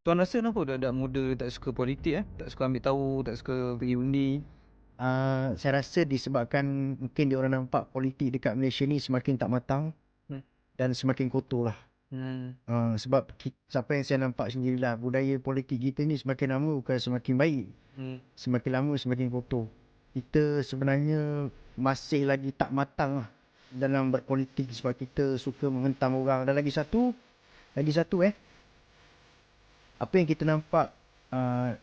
Tuan rasa kenapa budak-budak muda tak suka politik Tak suka ambil tahu, tak suka pergi undi? Saya rasa disebabkan mungkin diorang nampak politik dekat Malaysia ni semakin tak matang Hmm. dan semakin kotor lah. Sebab siapa yang saya nampak sendirilah, budaya politik kita ni semakin lama bukan semakin baik, semakin lama semakin kotor. Kita sebenarnya masih lagi tak matang lah dalam berpolitik sebab kita suka menghentam orang. Dan lagi satu apa yang kita nampak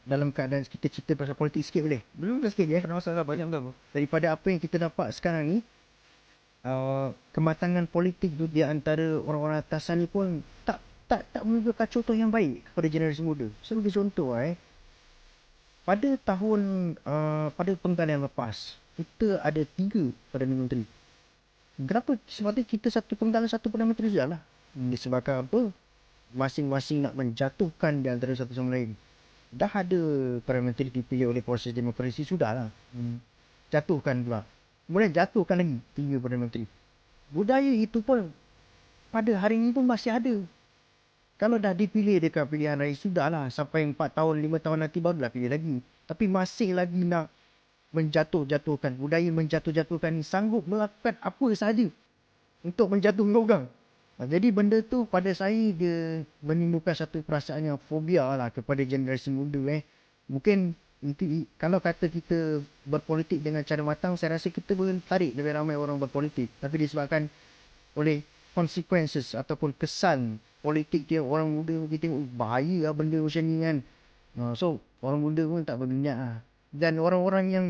dalam keadaan kita cerita pasal politik sikit boleh? Belum sikit je. Tak ada masalah, banyak pun. Daripada apa yang kita nampak sekarang ni, kematangan politik tu di antara orang-orang atasan ni pun tak menunjukkan contoh yang baik kepada generasi muda. Saya bagi contoh pada tahun pada penggalan yang lepas kita ada 3 Perdana Menteri. Kenapa? Sebab kita satu penggalan satu Perdana Menteri sajalah. Disebabkan apa? Masing-masing nak menjatuhkan di antara satu sama lain. Dah ada Perdana Menteri dipilih oleh proses demokrasi, sudahlah. Jatuhkan pula. Kemudian jatuhkan lagi 3 Perdana Menteri. Budaya itu pun pada hari ini pun masih ada. Kalau dah dipilih dekat pilihan raya, sudahlah. Sampai 4 tahun, 5 tahun nanti barulah pilih lagi. Tapi masih lagi nak menjatuh-jatuhkan. Budaya menjatuh-jatuhkan ni sanggup melakukan apa sahaja untuk menjatuhkan orang. Jadi benda tu pada saya dia menimbulkan satu perasaan yang fobia lah kepada generasi muda. Mungkin kalau kata kita berpolitik dengan cara matang, saya rasa kita boleh tarik lebih ramai orang berpolitik. Tapi disebabkan oleh consequences ataupun kesan politik dia, orang muda kita tengok bahaya lah benda macam ni kan. So orang muda pun tak berminat lah. Dan orang-orang yang